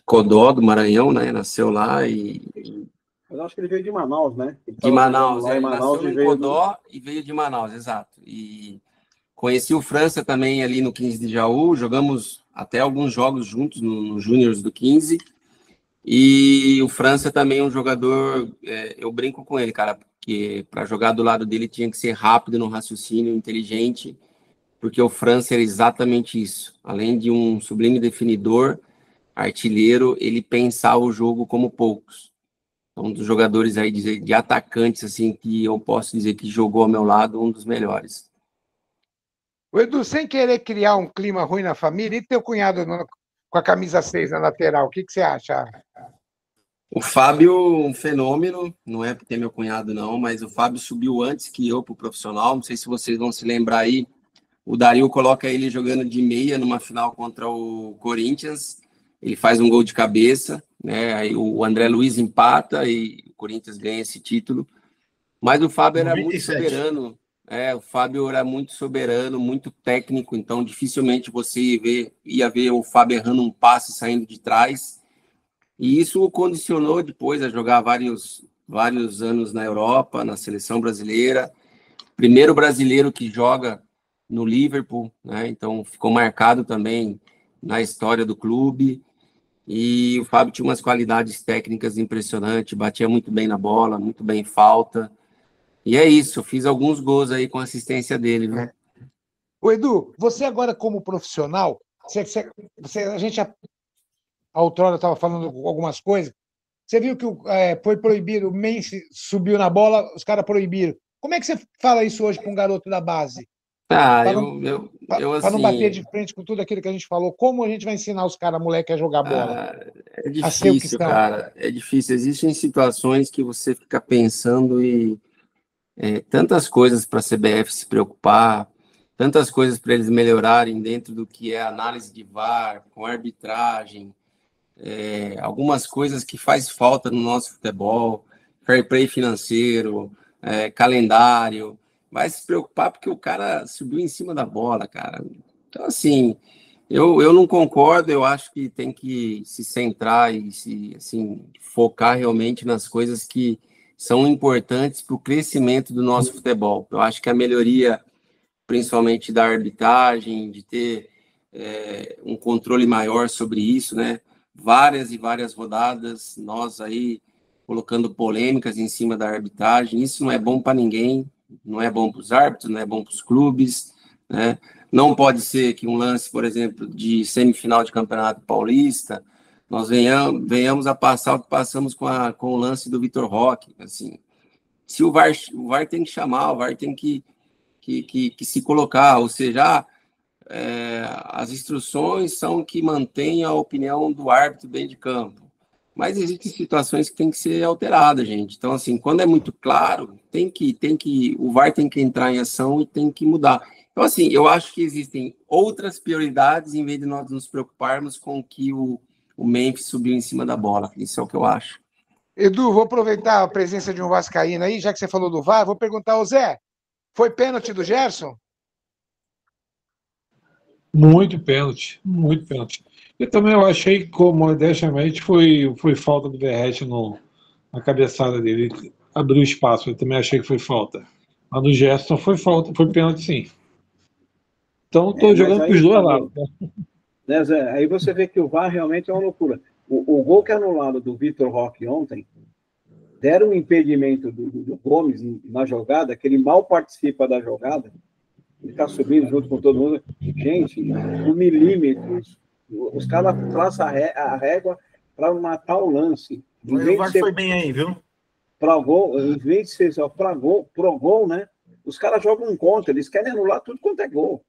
Codó, do Maranhão, né? Nasceu lá eu acho que ele veio de Manaus, né? De Manaus, ele nasceu em Codó e veio de Manaus, exato. E conheci o França também ali no 15 de Jaú, jogamos até alguns jogos juntos no Júniors do 15, e o França também é um jogador, eu brinco com ele, cara, porque para jogar do lado dele tinha que ser rápido no raciocínio, inteligente, porque o França era exatamente isso. Além de um sublime definidor, artilheiro, ele pensava o jogo como poucos. Um dos jogadores aí de atacantes, assim, que eu posso dizer que jogou ao meu lado, um dos melhores. O Edu, sem querer criar um clima ruim na família, e teu cunhado com a camisa 6 na lateral, o que você acha? O Fábio, um fenômeno, não é porque é meu cunhado não, mas o Fábio subiu antes que eu para o profissional, não sei se vocês vão se lembrar aí, o Dario coloca ele jogando de meia numa final contra o Corinthians, ele faz um gol de cabeça, né? Aí o André Luiz empata e o Corinthians ganha esse título, mas o Fábio era 97. Muito soberano, o Fábio era muito soberano, muito técnico, então dificilmente você ia ver o Fábio errando um passe saindo de trás, e isso o condicionou depois a jogar vários anos na Europa, na seleção brasileira, primeiro brasileiro que joga no Liverpool, né? Então ficou marcado também na história do clube. E o Fábio tinha umas qualidades técnicas impressionantes, batia muito bem na bola, muito bem em falta. E é isso, eu fiz alguns gols aí com a assistência dele, viu? Ô, Edu, você agora como profissional, a gente a outrora estava falando algumas coisas, você viu que foi proibido, o Memphis subiu na bola, os caras proibiram. Como é que você fala isso hoje para um garoto da base? Para não bater de frente com tudo aquilo que a gente falou, como a gente vai ensinar os caras, moleque, a jogar bola? É difícil, cara. É difícil. Existem situações que você fica pensando e tantas coisas para a CBF se preocupar, tantas coisas para eles melhorarem dentro do que é análise de VAR, com arbitragem, algumas coisas que faz falta no nosso futebol, fair play financeiro, calendário. Vai se preocupar porque o cara subiu em cima da bola, cara. Então, assim, eu não concordo, eu acho que tem que se centrar e focar realmente nas coisas que são importantes para o crescimento do nosso futebol. Eu acho que a melhoria, principalmente da arbitragem, de ter um controle maior sobre isso, né? Várias e várias rodadas, nós aí colocando polêmicas em cima da arbitragem, isso não é bom para ninguém, não é bom para os árbitros, não é bom para os clubes, né? Não pode ser que um lance, por exemplo, de semifinal de Campeonato Paulista, nós venhamos a passar o que passamos com o lance do Vitor Roque, assim. Se o VAR tem que chamar, o VAR tem que se colocar, ou seja, as instruções são que mantenha a opinião do árbitro dentro de campo. Mas existem situações que tem que ser alteradas, gente. Então, assim, quando é muito claro, o VAR tem que entrar em ação e tem que mudar. Então, assim, eu acho que existem outras prioridades em vez de nós nos preocuparmos com que o Memphis subiu em cima da bola. Isso é o que eu acho. Edu, vou aproveitar a presença de um vascaíno aí, já que você falou do VAR, vou perguntar ao Zé, foi pênalti do Gerson? Muito pênalti, muito pênalti. Eu também achei que, modestamente, foi falta do Verratti na cabeçada dele. Ele abriu espaço, eu também achei que foi falta. Mas no Gerson foi falta, foi pênalti sim. Então, estou jogando com os dois lados. Né, Zé? Aí você vê que o VAR realmente é uma loucura. O gol que é anulado do Vitor Roque ontem, deram um impedimento do Gomes na jogada, que ele mal participa da jogada, ele está subindo junto com todo mundo. Gente, por milímetros, os caras traçam a régua para matar o lance. O VAR foi bem aí, viu? Para gol, em vez de ser só para gol, né? Os caras jogam contra, eles querem anular tudo quanto é gol.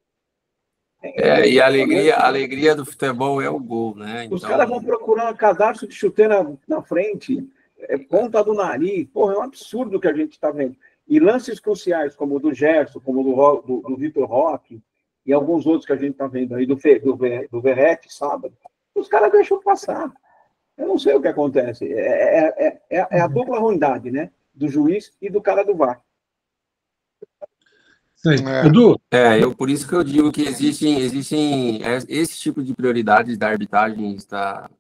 E a alegria do futebol é o gol, né? Os caras vão procurar um cadastro de chuteira na frente, ponta do nariz. Porra, é um absurdo o que a gente está vendo. E lances cruciais, como o do Gerson, como o do Vitor Roque, e alguns outros que a gente está vendo aí, do Verratti, sábado, os caras deixam passar. Eu não sei o que acontece. É a dupla ruindade, né? Do juiz e do cara do VAR. Edu? Por isso que eu digo que existem esse tipo de prioridades da arbitragem está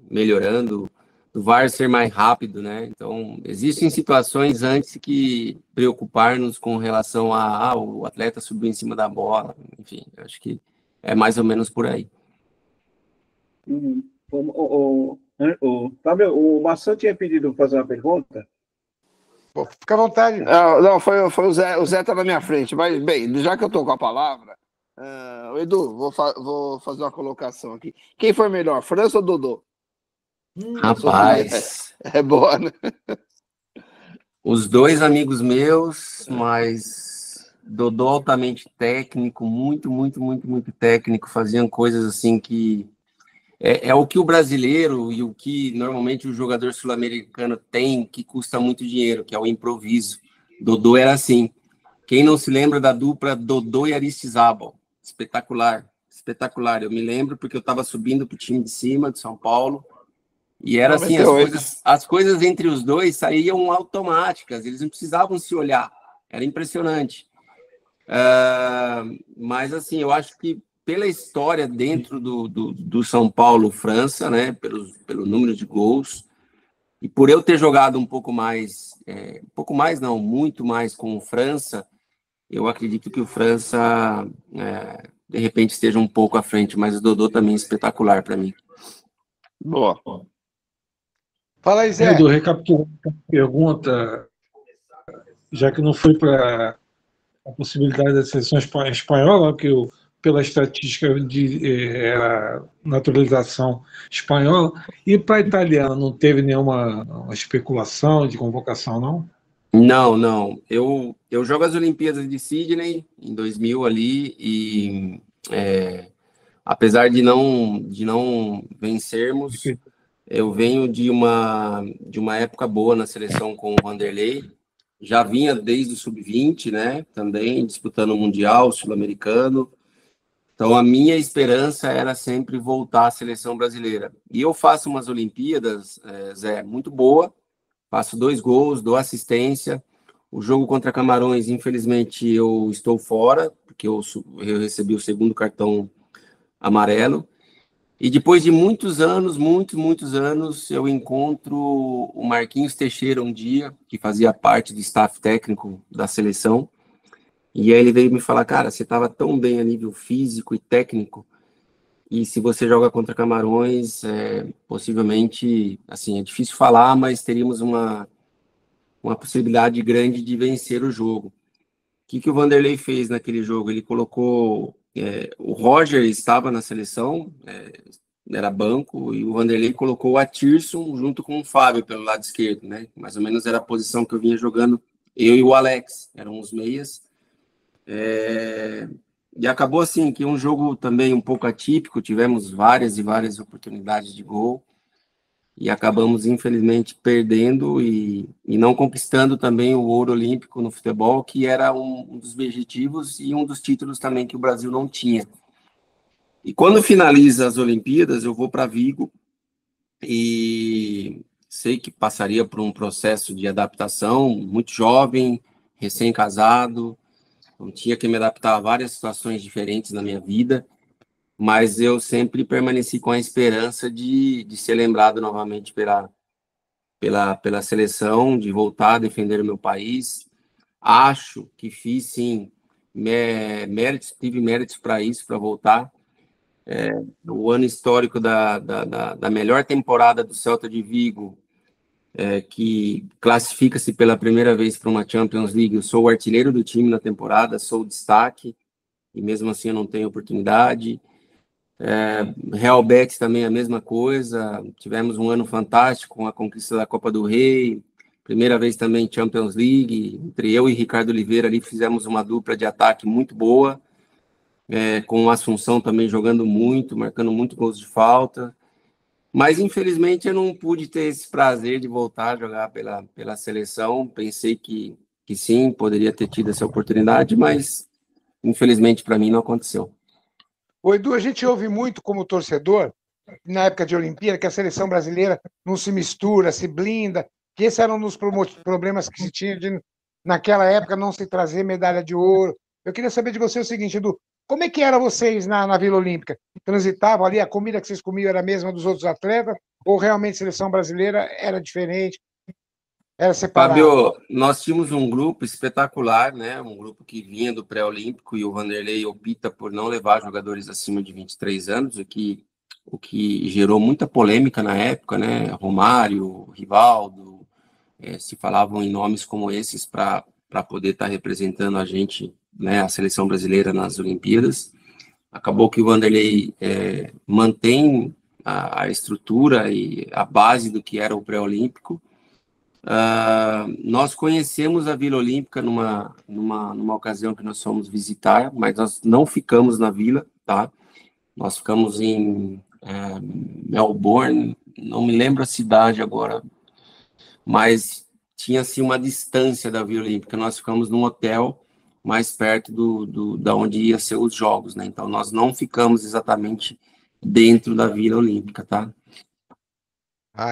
melhorando, do VAR ser mais rápido, né? Então, existem situações antes que preocupar-nos com relação o atleta subiu em cima da bola, enfim, eu acho que é mais ou menos por aí. Fábio, o Maçã tinha pedido para fazer uma pergunta. Pô, fica à vontade. Não, foi o Zé. O Zé tá na minha frente. Mas, bem, já que eu tô com a palavra, Edu, vou fazer uma colocação aqui. Quem foi melhor, França ou Dodô? Rapaz. É boa, né? Os dois amigos meus, mas Dodô altamente técnico, muito, muito, muito, muito técnico, faziam coisas assim que é o que o brasileiro e o que normalmente o jogador sul-americano tem, que custa muito dinheiro, que é o improviso. Dodô era assim. Quem não se lembra da dupla Dodô e Aristizábal? Espetacular, espetacular. Eu me lembro porque eu estava subindo para o time de cima, de São Paulo, e era assim, as coisas entre os dois saíam automáticas, eles não precisavam se olhar, era impressionante. Mas assim, eu acho que pela história dentro do São Paulo, França, né, pelo número de gols, e por eu ter jogado muito mais com o França, eu acredito que o França, de repente, esteja um pouco à frente, mas o Dodô também é espetacular para mim. Boa. Fala aí, Zé. Edu, recapitulando a pergunta, já que não foi para a possibilidade da seleção espanhola, que pela estatística era naturalização espanhola, e para a italiana não teve nenhuma especulação de convocação, não? Não. Eu jogo as Olimpíadas de Sydney em 2000 ali e apesar de não vencermos, eu venho de uma época boa na seleção com o Vanderlei. Já vinha desde o sub-20, né? Também disputando o Mundial, o Sul-Americano. Então, a minha esperança era sempre voltar à seleção brasileira. E eu faço umas Olimpíadas, Zé, muito boa. Faço 2 gols, dou assistência. O jogo contra Camarões, infelizmente, eu estou fora, porque eu recebi o 2º cartão amarelo. E depois de muitos anos, muitos anos, eu encontro o Marquinhos Teixeira um dia, que fazia parte do staff técnico da seleção. E aí ele veio me falar, cara, você estava tão bem a nível físico e técnico, e se você joga contra Camarões, possivelmente, assim, é difícil falar, mas teríamos uma possibilidade grande de vencer o jogo. O que o Vanderlei fez naquele jogo? Ele colocou... o Roger estava na seleção, era banco, e o Vanderlei colocou o Atirson junto com o Fábio pelo lado esquerdo, né? Mais ou menos era a posição que eu vinha jogando, eu e o Alex, eram os meias. E acabou assim, que um jogo também um pouco atípico, tivemos várias e várias oportunidades de gol, e acabamos, infelizmente, perdendo e não conquistando também o ouro olímpico no futebol, que era um dos objetivos e um dos títulos também que o Brasil não tinha. E quando finaliza as Olimpíadas, eu vou para Vigo e sei que passaria por um processo de adaptação, muito jovem, recém-casado, então tinha que me adaptar a várias situações diferentes na minha vida, mas eu sempre permaneci com a esperança de ser lembrado novamente pela seleção, de voltar a defender o meu país. Acho que fiz, sim, tive méritos para isso, para voltar. O ano histórico da melhor temporada do Celta de Vigo, que classifica-se pela primeira vez para uma Champions League. Eu sou o artilheiro do time na temporada, sou o destaque, e mesmo assim eu não tenho oportunidade. Real Betis também a mesma coisa, tivemos um ano fantástico com a conquista da Copa do Rei, primeira vez também Champions League, entre eu e Ricardo Oliveira ali fizemos uma dupla de ataque muito boa, com o Assunção também jogando muito, marcando muito gols de falta, mas infelizmente eu não pude ter esse prazer de voltar a jogar pela seleção. Pensei que sim, poderia ter tido essa oportunidade, mas infelizmente para mim não aconteceu. O Edu, a gente ouve muito como torcedor, na época de Olimpíada, que a seleção brasileira não se mistura, se blinda, que esse era um dos problemas que se tinha de, naquela época, não se trazer medalha de ouro. Eu queria saber de você o seguinte, Edu, como é que era vocês na Vila Olímpica? Transitavam ali, a comida que vocês comiam era a mesma dos outros atletas, ou realmente a seleção brasileira era diferente? Era separado? Fábio, nós tínhamos um grupo espetacular, né? Um grupo que vinha do pré-olímpico, e o Vanderlei opta por não levar jogadores acima de 23 anos, o que gerou muita polêmica na época, né? Romário, Rivaldo, se falavam em nomes como esses para poder estar representando a gente, né? A seleção brasileira nas Olimpíadas. Acabou que o Vanderlei mantém a estrutura e a base do que era o pré-olímpico. Nós conhecemos a Vila Olímpica numa ocasião que nós fomos visitar, mas nós não ficamos na Vila, tá? Nós ficamos em Melbourne, não me lembro a cidade agora, mas tinha assim uma distância da Vila Olímpica. Nós ficamos num hotel mais perto da onde ia ser os jogos, né? Então nós não ficamos exatamente dentro da Vila Olímpica, tá?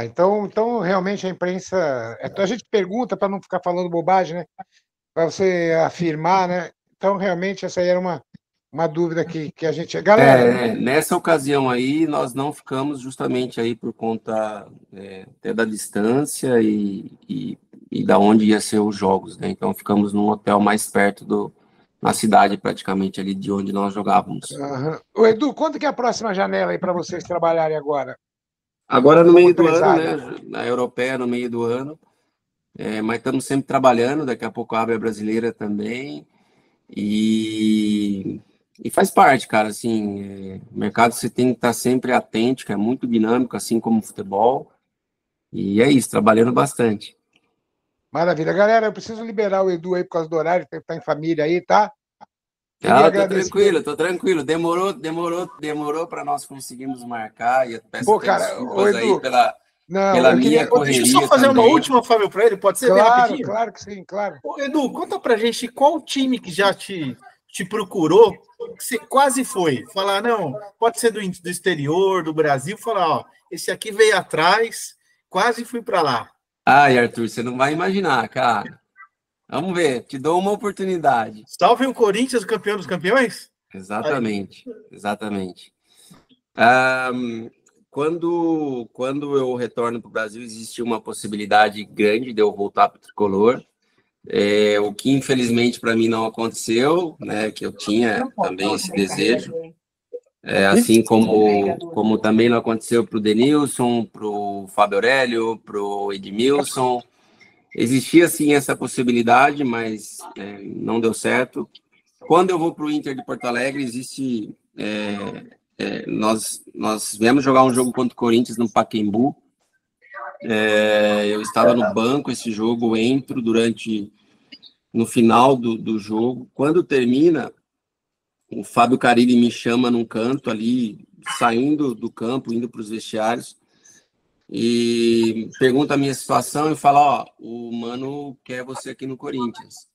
Então realmente a imprensa... A gente pergunta para não ficar falando bobagem, né? Para você afirmar, né? Então, realmente, essa aí era uma dúvida que a gente... Galera... nessa ocasião aí, nós não ficamos justamente aí por conta até da distância e da onde ia ser os jogos, né? Então, ficamos num hotel mais perto na cidade, praticamente, ali de onde nós jogávamos. Uhum. O Edu, quanto que é a próxima janela aí para vocês trabalharem agora? Agora no meio do ano, né? Na europeia, no meio do ano. Mas estamos sempre trabalhando, daqui a pouco abre a brasileira também. E faz parte, cara, assim, o mercado você tem que estar sempre atento, que é muito dinâmico, assim como o futebol. E é isso, trabalhando bastante. Maravilha. Galera, eu preciso liberar o Edu aí por causa do horário, que tá em família aí, tá? Tô tranquilo. Demorou para nós conseguirmos marcar. E eu peço Pô, cara, desculpas Edu, aí pela eu minha correria. Deixa eu só fazer também. uma última, Fábio, para ele, pode ser bem rapidinho? Claro que sim, claro. Ô, Edu, conta pra gente qual time que já te procurou, que você quase foi. Falar, não, pode ser do exterior, do Brasil, falar, ó, esse aqui veio atrás, quase fui para lá. Ai, Arthur, você não vai imaginar, cara. Vamos ver, te dou uma oportunidade. Salve o Corinthians, o campeão dos campeões? Exatamente. Quando eu retorno para o Brasil, existe uma possibilidade grande de eu voltar para o tricolor. O que infelizmente para mim não aconteceu, né? Que eu tinha também esse desejo. Assim como também não aconteceu para o Denilson, para o Fábio Aurélio, para o Edmilson. Existia sim essa possibilidade, mas não deu certo. Quando eu vou para o Inter de Porto Alegre, existe. Nós viemos jogar um jogo contra o Corinthians no Pacaembu. Eu estava no banco esse jogo, entro no final do jogo. Quando termina, o Fábio Carilli me chama num canto ali, saindo do campo, indo para os vestiários, e pergunta a minha situação e fala, ó, o Mano quer você aqui no Corinthians.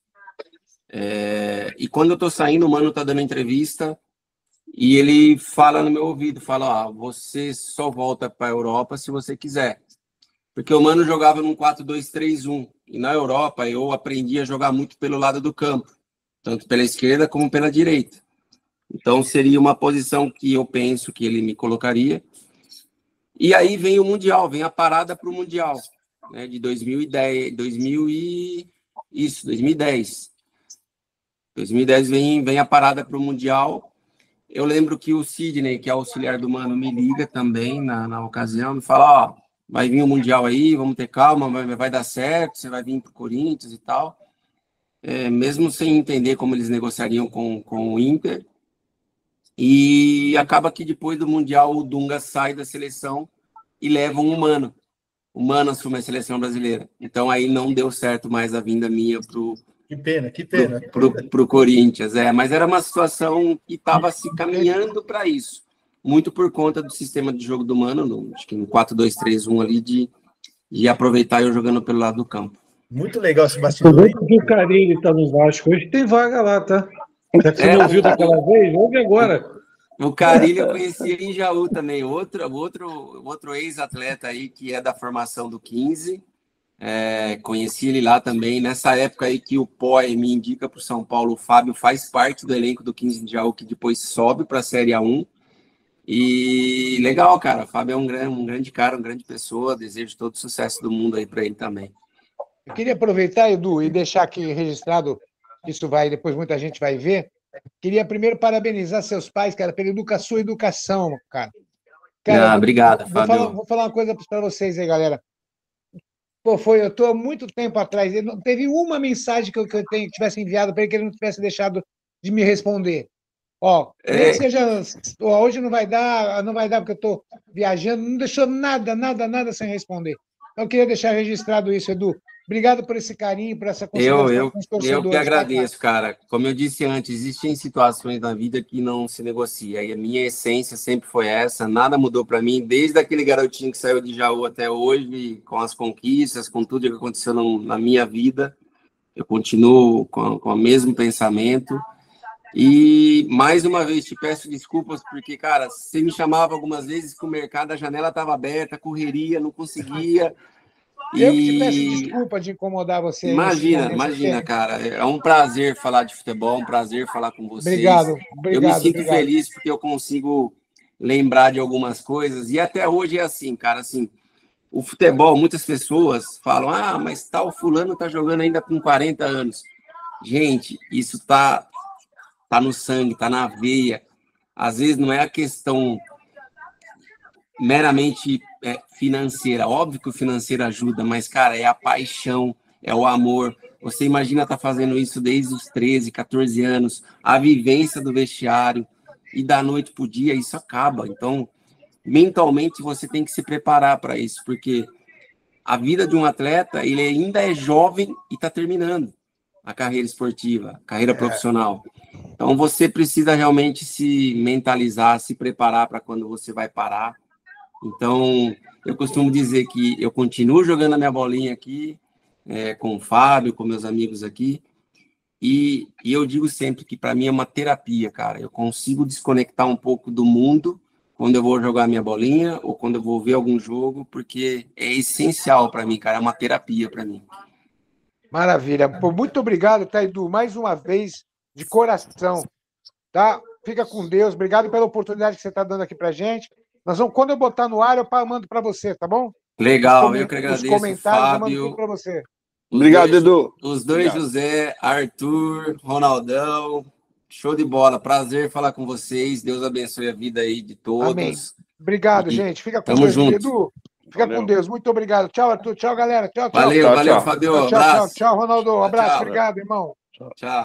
E quando eu tô saindo, o Mano tá dando entrevista e ele fala no meu ouvido, fala, ó, você só volta para a Europa se você quiser. Porque o Mano jogava num 4-2-3-1 e na Europa eu aprendi a jogar muito pelo lado do campo, tanto pela esquerda como pela direita. Então seria uma posição que eu penso que ele me colocaria. E aí vem o Mundial, vem a parada para o Mundial, né, de 2010. 2010 vem a parada para o Mundial. Eu lembro que o Sidney, que é auxiliar do Mano, me liga também na ocasião, me fala, ó, vai vir o Mundial aí, vamos ter calma, vai dar certo, você vai vir para o Corinthians e tal. Mesmo sem entender como eles negociariam com o Inter. E acaba que depois do Mundial o Dunga sai da seleção e leva um Mano. O Mano assume a seleção brasileira. Então aí não deu certo mais a vinda minha pro Corinthians. Mas era uma situação que estava se caminhando para isso. Muito por conta do sistema de jogo do Mano, acho que no 4-2-3-1 ali, de aproveitar eu jogando pelo lado do campo. Muito legal esse bastidor. O Carilli está no Vasco hoje, tem vaga lá, tá? Já que você não ouviu daquela vez, ouve agora. O Carilli eu conheci em Jaú também, outro ex-atleta aí que é da formação do 15. Conheci ele lá também, nessa época aí que o POE me indica para o São Paulo. O Fábio faz parte do elenco do 15 de Jaú, que depois sobe para a Série A1. E legal, cara, o Fábio é um grande cara, uma grande pessoa. Desejo todo o sucesso do mundo aí para ele também. Eu queria aproveitar, Edu, e deixar aqui registrado, isso depois muita gente vai ver. Queria primeiro parabenizar seus pais, cara, pela sua educação, cara. Obrigado, Fábio. Vou falar uma coisa para vocês aí, galera. Pô, eu estou há muito tempo atrás. Não teve uma mensagem que eu tivesse enviado para ele que ele não tivesse deixado de me responder. Nem que seja, hoje não vai dar porque eu estou viajando, não deixou nada sem responder. Então, eu queria deixar registrado isso, Edu. Obrigado por esse carinho, por essa consideração com os torcedores. Eu que agradeço, cara. Como eu disse antes, existem situações na vida que não se negocia. E a minha essência sempre foi essa, nada mudou para mim, desde aquele garotinho que saiu de Jaú até hoje, com as conquistas, com tudo que aconteceu na minha vida. Eu continuo com o mesmo pensamento. E, mais uma vez, te peço desculpas, porque, cara, você me chamava algumas vezes que o mercado, a janela estava aberta, correria, não conseguia. Eu que te peço desculpa de incomodar você. Imagina, cara. É um prazer falar de futebol, um prazer falar com vocês. Obrigado. Eu me sinto feliz porque eu consigo lembrar de algumas coisas. E até hoje é assim, cara. Assim, o futebol, muitas pessoas falam, mas tal fulano tá jogando ainda com 40 anos. Gente, isso tá no sangue, tá na veia. Às vezes não é a questão meramente financeira. Óbvio que o financeiro ajuda, mas, cara, é a paixão, é o amor. Você imagina estar fazendo isso desde os 13, 14 anos, a vivência do vestiário, e da noite para o dia isso acaba. Então, mentalmente, você tem que se preparar para isso, porque a vida de um atleta, ele ainda é jovem e está terminando a carreira esportiva, a carreira profissional. Então, você precisa realmente se mentalizar, se preparar para quando você vai parar. Então, eu costumo dizer que eu continuo jogando a minha bolinha aqui, com o Fábio, com meus amigos aqui, e eu digo sempre que para mim é uma terapia, cara. Eu consigo desconectar um pouco do mundo quando eu vou jogar minha bolinha ou quando eu vou ver algum jogo, porque é essencial para mim, cara. É uma terapia para mim. Maravilha. Pô, muito obrigado, tá, Edu? Mais uma vez, de coração. Tá? Fica com Deus. Obrigado pela oportunidade que você está dando aqui pra gente. Nós vamos, quando eu botar no ar, eu mando para você, tá bom? Legal, eu que agradeço, os comentários, Fábio. eu mando tudo para você. Obrigado, Edu. Os dois, Obrigado. José, Arthur, Ronaldão, show de bola. Prazer falar com vocês. Deus abençoe a vida aí de todos. Amém. Obrigado, e gente. Fica com tamo Deus. junto. Edu, fica com Deus. Muito obrigado. Tchau, Arthur. Tchau, galera. Tchau, tchau. Valeu, Tchau, valeu, tchau. Fabio. Tchau, Abraço. tchau, Ronaldo. Abraço. Tchau. Obrigado, irmão. Tchau.